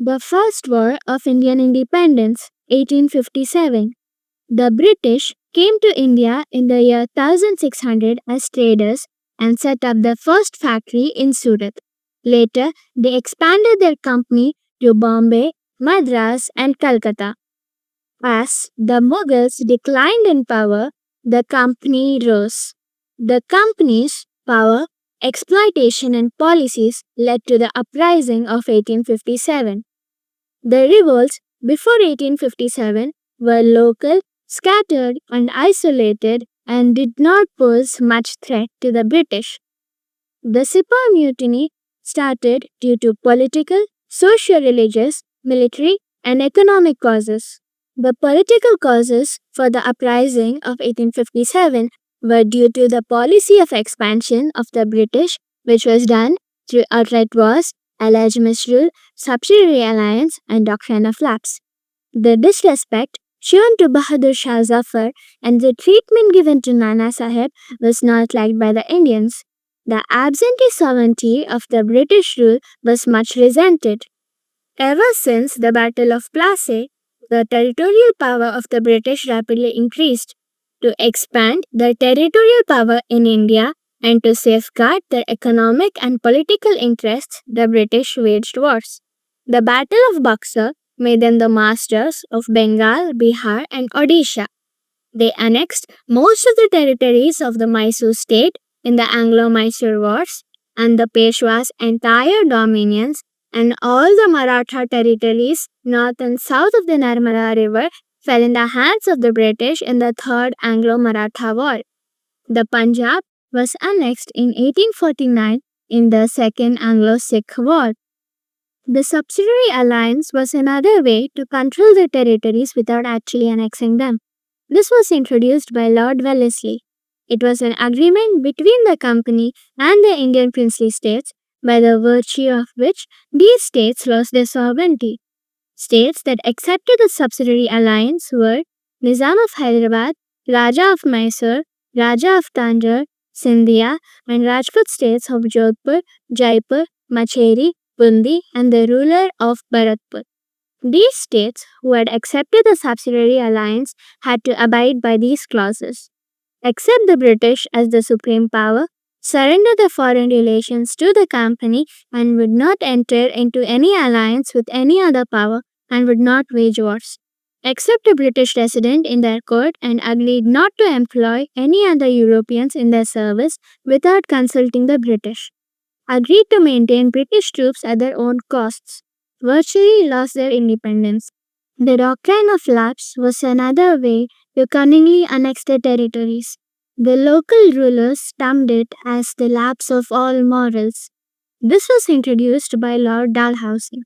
The First War of Indian Independence, 1857. The British came to India in the year 1600 as traders and set up the first factory in Surat. Later, they expanded their company to Bombay, Madras, and Calcutta. As the Mughals declined in power, the company rose. The company's power, exploitation, and policies led to the uprising of 1857. The revolts before 1857 were local, scattered, and isolated and did not pose much threat to the British. The Sepoy Mutiny started due to political, socio-religious, military, and economic causes. The political causes for the uprising of 1857 were due to the policy of expansion of the British, which was done through outright wars, alleged misrule, subsidiary alliance, and doctrine of lapse. The disrespect shown to Bahadur Shah Zafar and the treatment given to Nana Sahib was not liked by the Indians. The absentee sovereignty of the British rule was much resented. Ever since the Battle of Plassey, the territorial power of the British rapidly increased. To expand their territorial power in India and to safeguard their economic and political interests, the British waged wars. The Battle of Buxar made them the masters of Bengal, Bihar, and Odisha. They annexed most of the territories of the Mysore state in the Anglo-Mysore Wars, and the Peshwa's entire dominions and all the Maratha territories north and south of the Narmada River fell in the hands of the British in the Third Anglo-Maratha War. The Punjab was annexed in 1849 in the Second Anglo-Sikh War. The subsidiary alliance was another way to control the territories without actually annexing them. This was introduced by Lord Wellesley. It was an agreement between the company and the Indian princely states, by the virtue of which these states lost their sovereignty. States that accepted the subsidiary alliance were Nizam of Hyderabad, Raja of Mysore, Raja of Tanjore, Sindhia, and Rajput states of Jodhpur, Jaipur, Macheri, Bundi, and the ruler of Bharatpur. These states who had accepted the subsidiary alliance had to abide by these clauses. Accept the British as the supreme power, surrender the foreign relations to the company, and would not enter into any alliance with any other power and would not wage wars. Accept a British resident in their court and agreed not to employ any other Europeans in their service without consulting the British. Agreed to maintain British troops at their own costs. Virtually lost their independence. The doctrine of lapse was another way to cunningly annex their territories. The local rulers termed it as the lapse of all morals. This was introduced by Lord Dalhousie.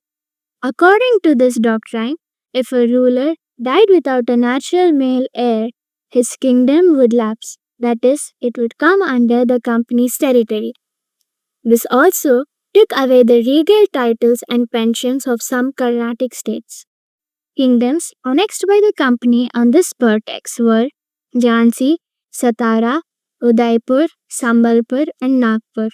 According to this doctrine, if a ruler died without a natural male heir, his kingdom would lapse, that is, it would come under the company's territory. This also took away the regal titles and pensions of some Carnatic states. Kingdoms annexed by the company on this pretext were Jhansi, Satara, Udaipur, Sambalpur, and Nagpur.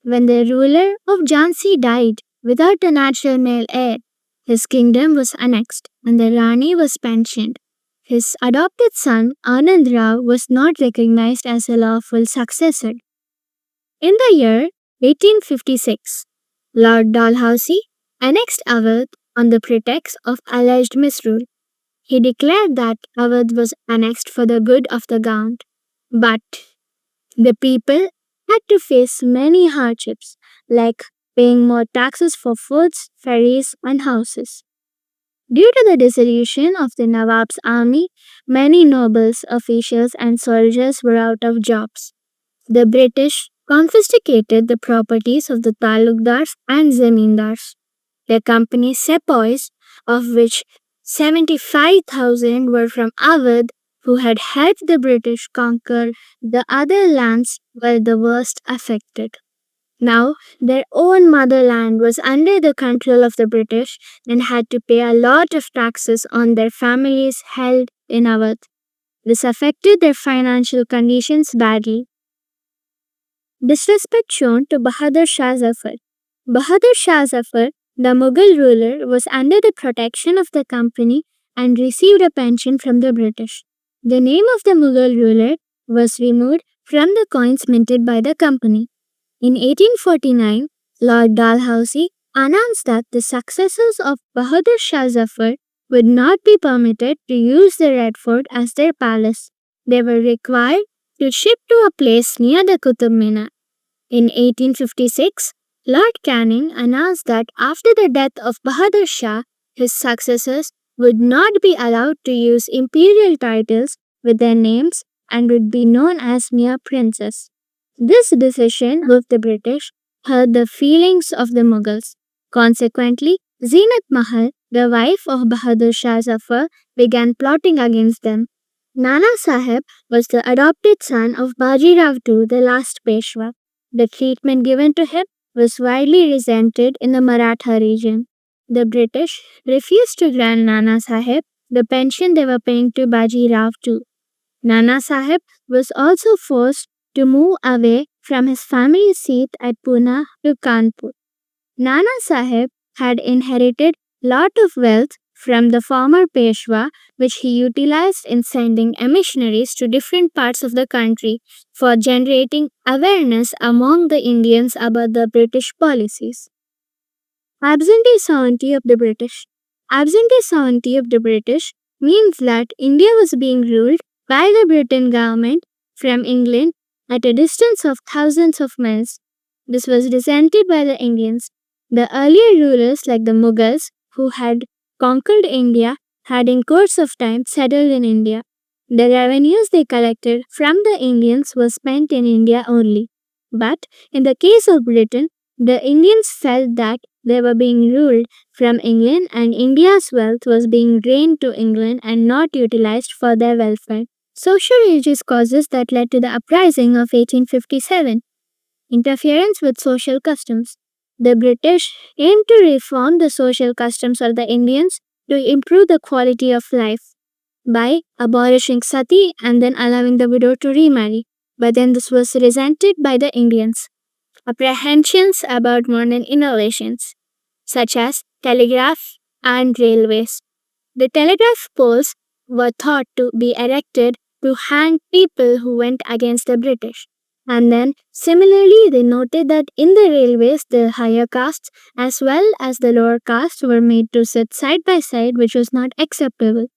When the ruler of Jhansi died without a natural male heir, his kingdom was annexed and the Rani was pensioned. His adopted son Anand Rao was not recognized as a lawful successor. In the year 1856, Lord Dalhousie annexed Awadh on the pretext of alleged misrule. He declared that Awadh was annexed for the good of the Gaunt, but the people had to face many hardships, like paying more taxes for foods, ferries, and houses. Due to the dissolution of the Nawab's army, many nobles, officials, and soldiers were out of jobs. The British confiscated the properties of the talukdars and zamindars. The company's sepoys, of which 75,000 were from Awadh, who had helped the British conquer the other lands, were the worst affected. Now, their own motherland was under the control of the British and had to pay a lot of taxes on their families held in Awadh. This affected their financial conditions badly. Disrespect shown to Bahadur Shah Zafar. Bahadur Shah Zafar The Mughal ruler was under the protection of the company and received a pension from the British. The name of the Mughal ruler was removed from the coins minted by the company. In 1849, Lord Dalhousie announced that the successors of Bahadur Shah Zafar would not be permitted to use the Red Fort as their palace. They were required to ship to a place near the Qutub Minar. In 1856, Lord Canning announced that after the death of Bahadur Shah, his successors would not be allowed to use imperial titles with their names and would be known as mere princes. This decision of the British hurt the feelings of the Mughals. Consequently, Zeenat Mahal, the wife of Bahadur Shah Zafar, began plotting against them. Nana Sahib was the adopted son of Bajirao II, the last Peshwa. The treatment given to him was widely resented in the Maratha region. The British refused to grant Nana Sahib the pension they were paying to Bajirao II. Nana Sahib was also forced to move away from his family seat at Pune to Kanpur. Nana Sahib had inherited lot of wealth from the former Peshwa, which he utilized in sending emissionaries to different parts of the country for generating awareness among the Indians about the British policies. Absentee sovereignty of the British. Absentee sovereignty of the British means that India was being ruled by the Britain government from England at a distance of thousands of miles. This was resented by the Indians. The earlier rulers like the Mughals, who had conquered India, had in course of time settled in India. The revenues they collected from the Indians were spent in India only. But in the case of Britain, the Indians felt that they were being ruled from England and India's wealth was being drained to England and not utilized for their welfare. Social religious causes that led to the uprising of 1857. Interference with social customs. The British aimed to reform the social customs of the Indians to improve the quality of life by abolishing sati and then allowing the widow to remarry. But then this was resented by the Indians. Apprehensions about modern innovations, such as telegraph and railways. The telegraph poles were thought to be erected to hang people who went against the British. And then, similarly, they noted that in the railways, the higher castes as well as the lower castes were made to sit side by side, which was not acceptable.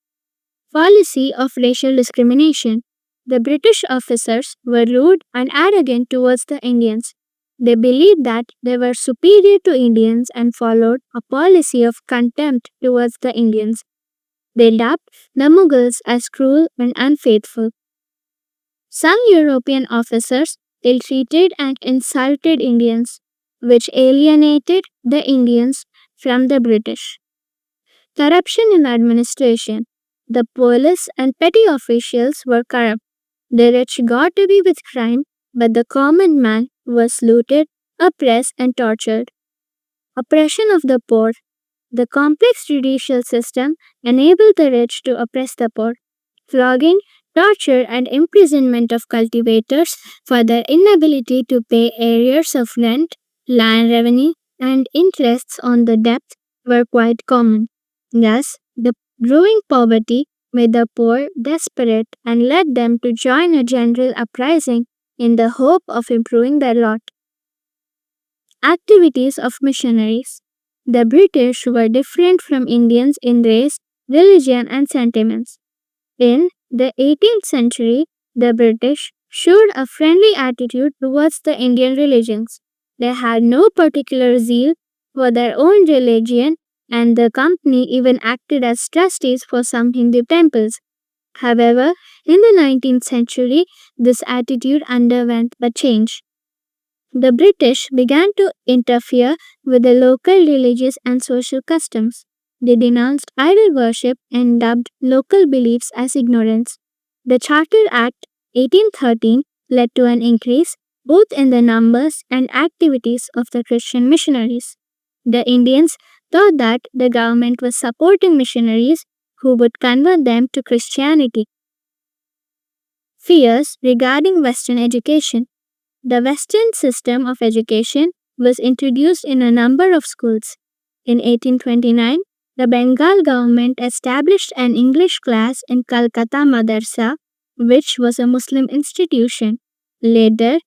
Policy of racial discrimination. The British officers were rude and arrogant towards the Indians. They believed that they were superior to Indians and followed a policy of contempt towards the Indians. They dubbed the Mughals as cruel and unfaithful. Some European officers ill-treated and insulted Indians, which alienated the Indians from the British. Corruption in administration. The police and petty officials were corrupt. The rich got away with crime, but the common man was looted, oppressed, and tortured. Oppression of the poor. The complex judicial system enabled the rich to oppress the poor. Flogging, torture, and imprisonment of cultivators for their inability to pay arrears of rent, land revenue, and interests on the debt were quite common. Thus, the growing poverty made the poor desperate and led them to join a general uprising in the hope of improving their lot. Activities of missionaries. The British were different from Indians in race, religion, and sentiments. In the 18th century, the British showed a friendly attitude towards the Indian religions. They had no particular zeal for their own religion, and the company even acted as trustees for some Hindu temples. However, in the 19th century, this attitude underwent a change. The British began to interfere with the local religious and social customs. They denounced idol worship and dubbed local beliefs as ignorance. The Charter Act 1813 led to an increase both in the numbers and activities of the Christian missionaries. The Indians thought that the government was supporting missionaries who would convert them to Christianity. Fears regarding Western education. The Western system of education was introduced in a number of schools. In 1829, the Bengal government established an English class in Calcutta Madarsa, which was a Muslim institution. Later,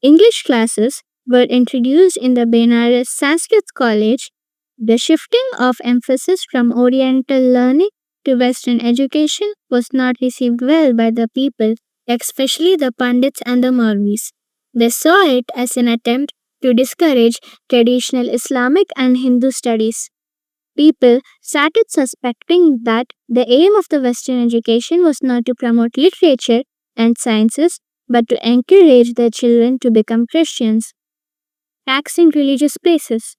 English classes were introduced in the Benares Sanskrit College. The shifting of emphasis from Oriental learning to Western education was not received well by the people, especially the Pandits and the Maurvis. They saw it as an attempt to discourage traditional Islamic and Hindu studies. People started suspecting that the aim of the Western education was not to promote literature and sciences, but to encourage their children to become Christians. Taxing religious places.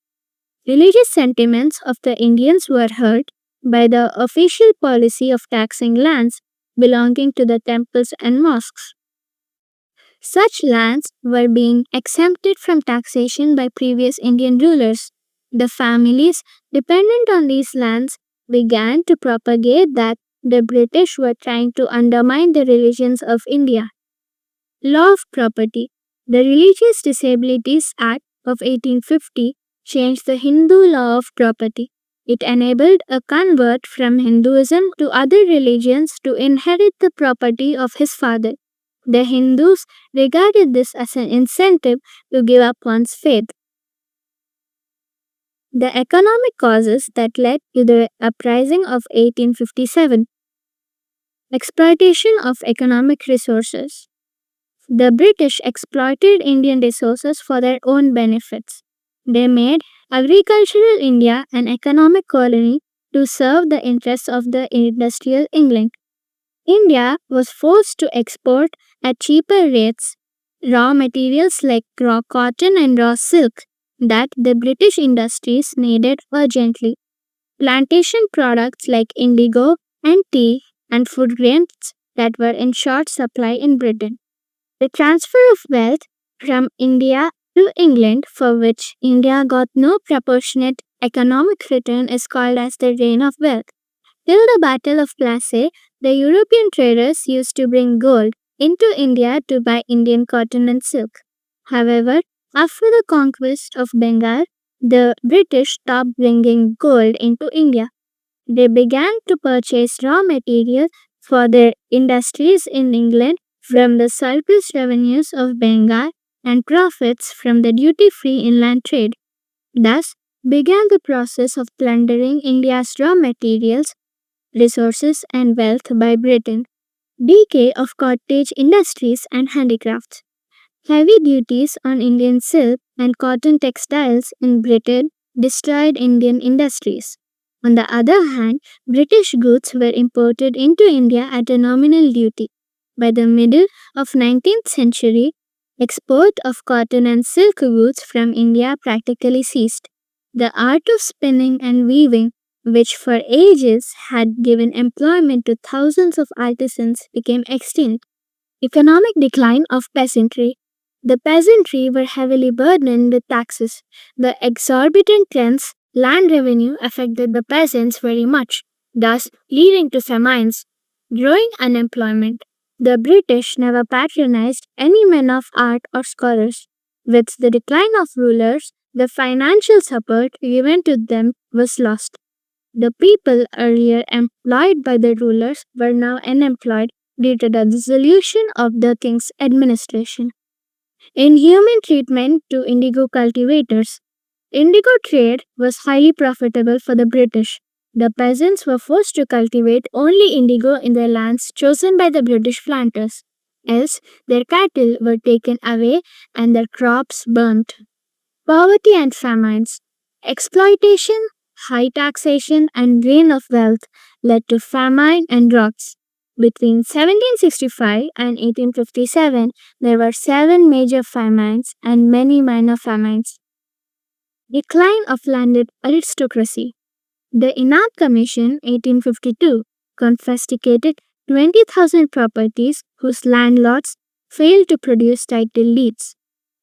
Religious sentiments of the Indians were hurt by the official policy of taxing lands belonging to the temples and mosques. Such lands were being exempted from taxation by previous Indian rulers. The families dependent on these lands began to propagate that the British were trying to undermine the religions of India. Law of Property. The Religious Disabilities Act of 1850 changed the Hindu law of property. It enabled a convert from Hinduism to other religions to inherit the property of his father. The Hindus regarded this as an incentive to give up one's faith. The economic causes that led to the uprising of 1857. Exploitation of economic resources. The British exploited Indian resources for their own benefits. They made agricultural India an economic colony to serve the interests of the industrial England. India was forced to export at cheaper rates raw materials like raw cotton and raw silk that the British industries needed urgently. Plantation products like indigo and tea and food grains that were in short supply in Britain. The transfer of wealth from India to England, for which India got no proportionate economic return, is called as the reign of wealth. Till the Battle of Plassey, the European traders used to bring gold into India to buy Indian cotton and silk. However, after the conquest of Bengal, the British stopped bringing gold into India. They began to purchase raw material for their industries in England from the surplus revenues of Bengal and profits from the duty-free inland trade. Thus began the process of plundering India's raw materials, resources, and wealth by Britain. Decay of cottage industries and handicrafts. Heavy duties on Indian silk and cotton textiles in Britain destroyed Indian industries. On the other hand, British goods were imported into India at a nominal duty. By the middle of 19th century, export of cotton and silk goods from India practically ceased. The art of spinning and weaving, which for ages had given employment to thousands of artisans, became extinct. Economic decline of peasantry. The peasantry were heavily burdened with taxes. The exorbitant land revenue affected the peasants very much, thus leading to famines, growing unemployment. The British never patronized any men of art or scholars. With the decline of rulers, the financial support given to them was lost. The people earlier employed by the rulers were now unemployed due to the dissolution of the king's administration. Inhuman treatment to indigo cultivators. Indigo trade was highly profitable for the British. The peasants were forced to cultivate only indigo in the lands chosen by the British planters, else their cattle were taken away and their crops burnt. Poverty and famines. Exploitation, high taxation, and drain of wealth led to famine and droughts. Between 1765 and 1857, there were 7 major famines and many minor famines. Decline of landed aristocracy. The Inab Commission, 1852, confiscated 20,000 properties whose landlords failed to produce title deeds.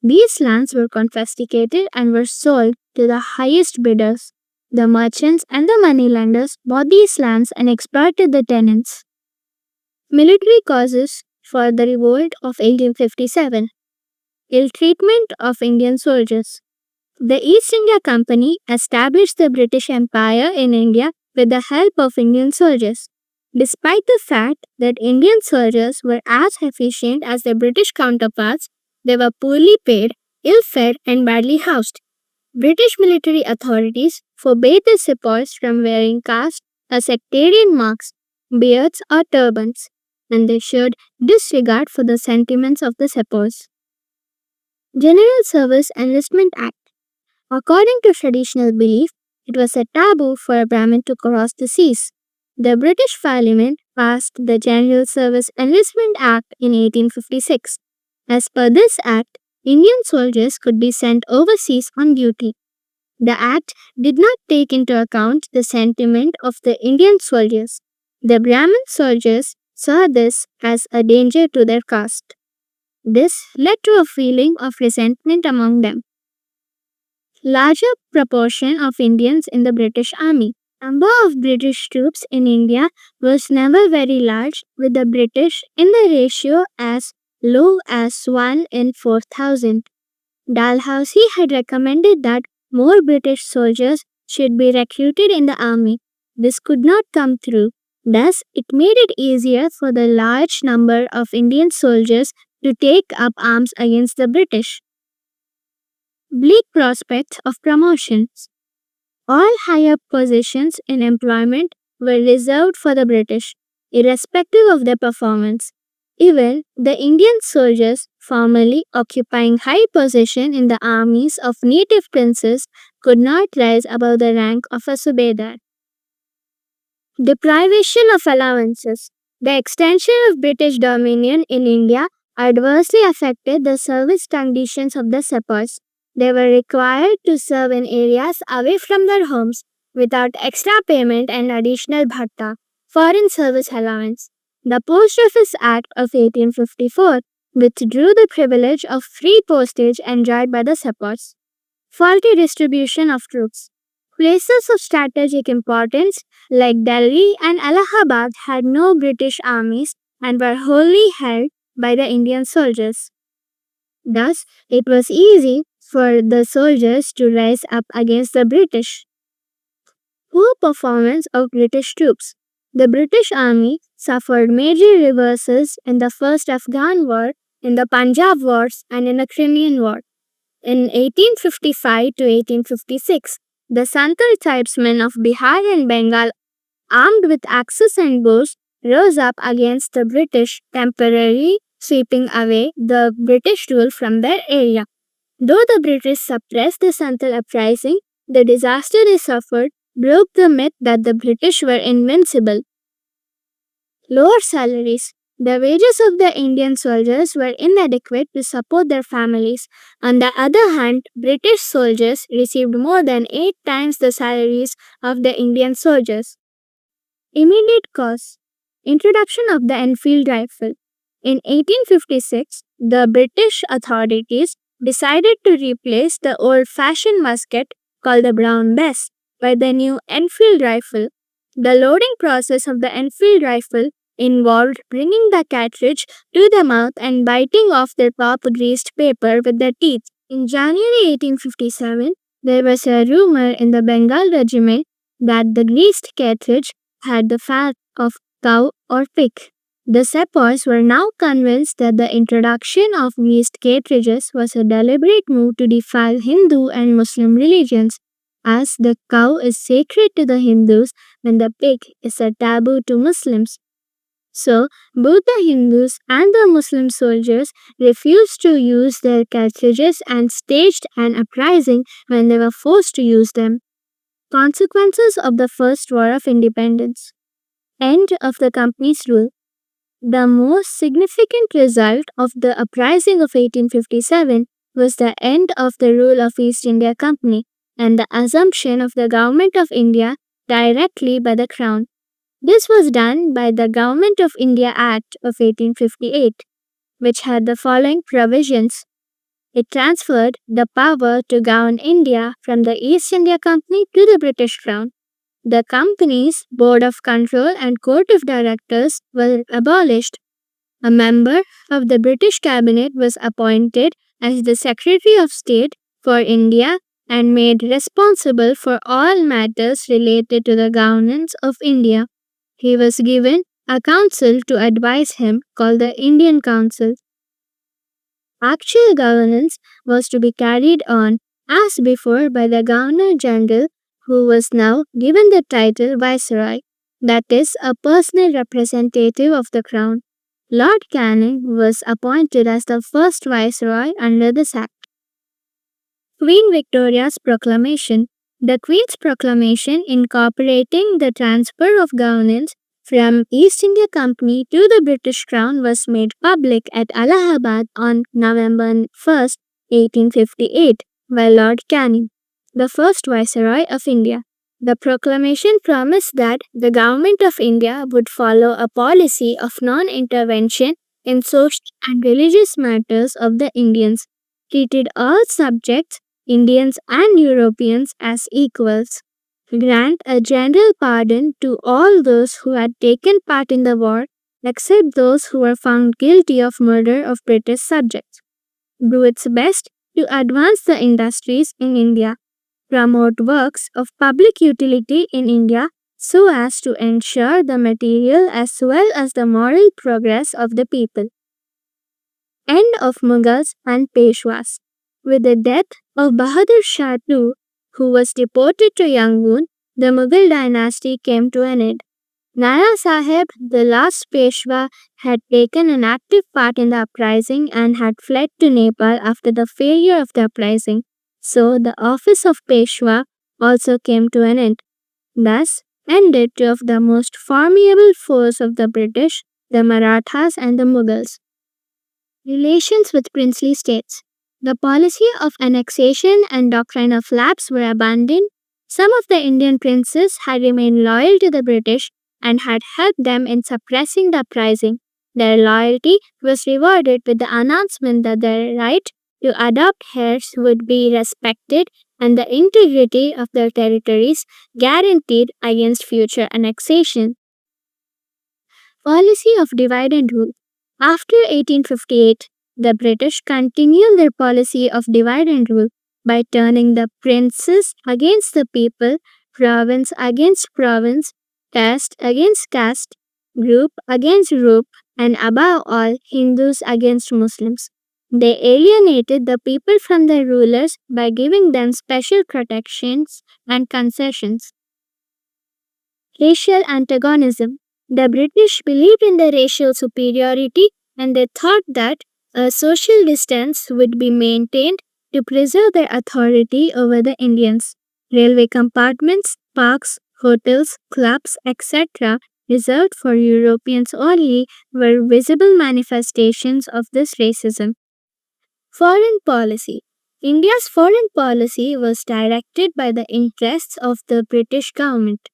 These lands were confiscated and were sold to the highest bidders. The merchants and the moneylenders bought these lands and exploited the tenants. Military causes for the revolt of 1857. Ill treatment of Indian soldiers. The East India Company established the British Empire in India with the help of Indian soldiers. Despite the fact that Indian soldiers were as efficient as their British counterparts, they were poorly paid, ill fed, and badly housed. British military authorities forbade the sepoys from wearing caste or sectarian marks, beards, or turbans, and they showed disregard for the sentiments of the sepoys. General Service Enlistment Act. According to traditional belief, it was a taboo for a Brahmin to cross the seas. The British Parliament passed the General Service Enlistment Act in 1856. As per this act, Indian soldiers could be sent overseas on duty. The act did not take into account the sentiment of the Indian soldiers. The Brahmin soldiers saw this as a danger to their caste. This led to a feeling of resentment among them. Larger proportion of Indians in the British Army. Number of British troops in India was never very large, with the British in the ratio as low as 1 in 4,000. Dalhousie had recommended that more British soldiers should be recruited in the army. This could not come through. Thus, it made it easier for the large number of Indian soldiers to take up arms against the British. Bleak prospects of promotions. All higher positions in employment were reserved for the British, irrespective of their performance. Even the Indian soldiers formerly occupying high position in the armies of native princes could not rise above the rank of a subedar. Deprivation of allowances. The extension of British dominion in India adversely affected the service conditions of the sepoys. They were required to serve in areas away from their homes without extra payment and additional bhatta, foreign service allowance. The Post Office Act of 1854 withdrew the privilege of free postage enjoyed by the sepoys. Faulty distribution of troops. Places of strategic importance like Delhi and Allahabad had no British armies and were wholly held by the Indian soldiers. Thus, it was easy for the soldiers to rise up against the British. Poor performance of British troops. The British Army suffered major reverses in the First Afghan War, in the Punjab Wars, and in the Crimean War. In 1855 to 1856, the Santal tribesmen of Bihar and Bengal, armed with axes and bows, rose up against the British, temporarily sweeping away the British rule from their area. Though the British suppressed the Santal uprising, the disaster they suffered broke the myth that the British were invincible. Lower salaries. The wages of the Indian soldiers were inadequate to support their families. On the other hand, British soldiers received more than 8 times the salaries of the Indian soldiers. Immediate cause. Introduction of the Enfield rifle. In 1856, the British authorities decided to replace the old-fashioned musket called the Brown Bess by the new Enfield rifle. The loading process of the Enfield rifle involved bringing the cartridge to the mouth and biting off the top greased paper with the teeth. In January 1857, there was a rumor in the Bengal regiment that the greased cartridge had the fat of cow or pig. The sepoys were now convinced that the introduction of greased cartridges was a deliberate move to defile Hindu and Muslim religions, as the cow is sacred to the Hindus and the pig is a taboo to Muslims. So, both the Hindus and the Muslim soldiers refused to use their cartridges and staged an uprising when they were forced to use them. Consequences of the First War of Independence. End of the company's rule. The most significant result of the uprising of 1857 was the end of the rule of East India Company and the assumption of the Government of India directly by the Crown. This was done by the Government of India Act of 1858, which had the following provisions. It transferred the power to govern India from the East India Company to the British Crown. The company's Board of Control and Court of Directors were abolished. A member of the British Cabinet was appointed as the Secretary of State for India and made responsible for all matters related to the governance of India. He was given a council to advise him called the Indian Council. Actual governance was to be carried on as before by the Governor General, who was now given the title Viceroy, that is, a personal representative of the Crown. Lord Canning was appointed as the first Viceroy under this Act. Queen Victoria's Proclamation. The Queen's Proclamation incorporating the transfer of governance from East India Company to the British Crown was made public at Allahabad on November 1st, 1858, by Lord Canning, the first Viceroy of India. The proclamation promised that the Government of India would follow a policy of non-intervention in social and religious matters of the Indians, treated all subjects, Indians and Europeans, as equals, grant a general pardon to all those who had taken part in the war except those who were found guilty of murder of British subjects, do its best to advance the industries in India, promote works of public utility in India so as to ensure the material as well as the moral progress of the people. End of Mughals and Peshwas. With the death of Bahadur Shah II, who was deported to Yangon, the Mughal dynasty came to an end. Nana Sahib, the last Peshwa, had taken an active part in the uprising and had fled to Nepal after the failure of the uprising, so the office of Peshwa also came to an end. Thus ended two of the most formidable foes of the British, the Marathas and the Mughals. Relations with princely states. The policy of annexation and doctrine of lapse were abandoned. Some of the Indian princes had remained loyal to the British and had helped them in suppressing the uprising. Their loyalty was rewarded with the announcement that their right to adopt heirs would be respected and the integrity of their territories guaranteed against future annexation. Policy of divide and rule. After 1858, the British continued their policy of divide and rule by turning the princes against the people, province against province, caste against caste, group against group, and above all, Hindus against Muslims. They alienated the people from their rulers by giving them special protections and concessions. Racial antagonism. The British believed in the racial superiority and they thought that a social distance would be maintained to preserve their authority over the Indians. Railway compartments, parks, hotels, clubs, etc., reserved for Europeans only, were visible manifestations of this racism. Foreign policy. India's foreign policy was directed by the interests of the British government.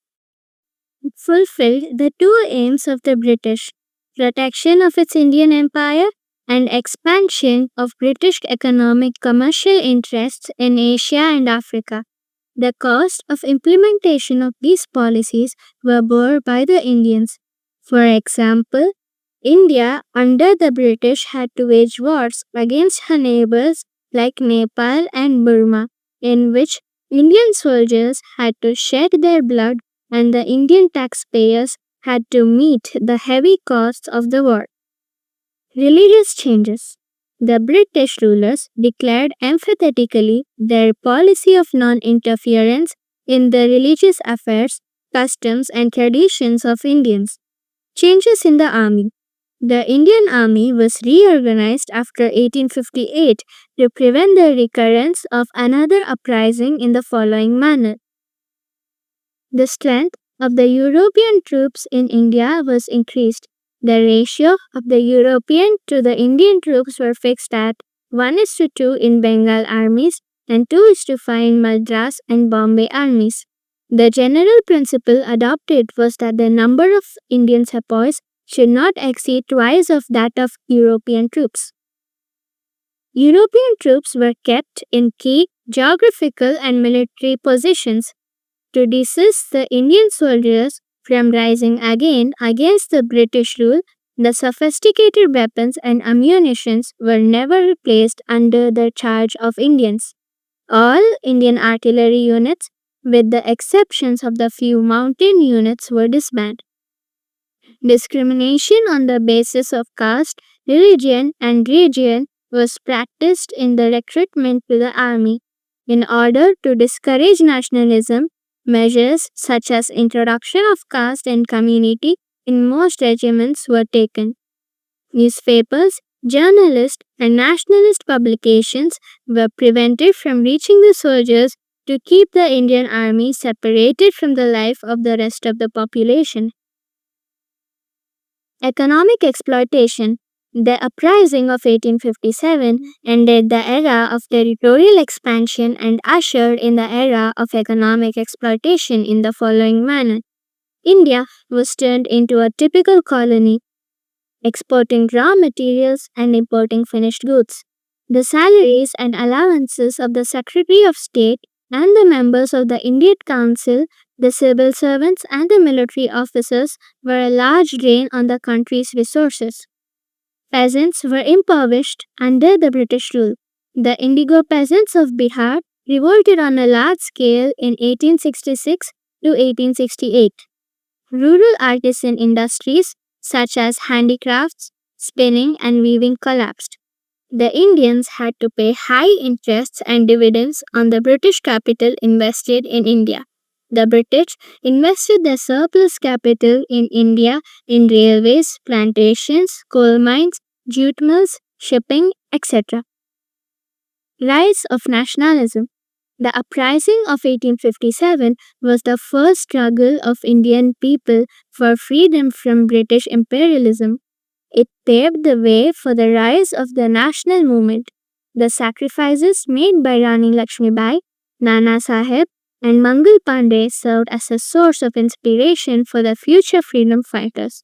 It fulfilled the two aims of the British: protection of its Indian Empire and expansion of British economic commercial interests in Asia and Africa. The cost of implementation of these policies were borne by the Indians. For example, India under the British had to wage wars against her neighbors like Nepal and Burma, in which Indian soldiers had to shed their blood and the Indian taxpayers had to meet the heavy costs of the war. Religious changes. The British rulers declared emphatically their policy of non-interference in the religious affairs, customs, and traditions of Indians. Changes in the army. The Indian Army was reorganized after 1858 to prevent the recurrence of another uprising in the following manner. The strength of the European troops in India was increased. The ratio of the European to the Indian troops were fixed at 1:2 in Bengal armies and 2:5 in Madras and Bombay armies. The general principle adopted was that the number of Indian sepoys should not exceed twice of that of European troops. European troops were kept in key geographical and military positions to desist the Indian soldiers from rising again against the British rule. The sophisticated weapons and ammunitions were never placed under the charge of Indians. All Indian artillery units, with the exceptions of the few mountain units, were disbanded. Discrimination on the basis of caste, religion, and region was practiced in the recruitment to the army. In order to discourage nationalism, measures such as introduction of caste and community in most regiments were taken. Newspapers, journalists, and nationalist publications were prevented from reaching the soldiers to keep the Indian army separated from the life of the rest of the population. Economic exploitation. The uprising of 1857 ended the era of territorial expansion and ushered in the era of economic exploitation in the following manner. India was turned into a typical colony, exporting raw materials and importing finished goods. The salaries and allowances of the Secretary of State and the members of the Indian Council, the civil servants, and the military officers were a large drain on the country's resources. Peasants were impoverished under the British rule. The indigo peasants of Bihar revolted on a large scale in 1866 to 1868. Rural artisan industries such as handicrafts, spinning, and weaving collapsed. The Indians had to pay high interests and dividends on the British capital invested in India. The British invested their surplus capital in India in railways, plantations, coal mines, jute mills, shipping, etc. Rise of nationalism. The uprising of 1857 was the first struggle of Indian people for freedom from British imperialism. It paved the way for the rise of the national movement. The sacrifices made by Rani Lakshmibai, Nana Sahib, and Mangal Pandey served as a source of inspiration for the future freedom fighters.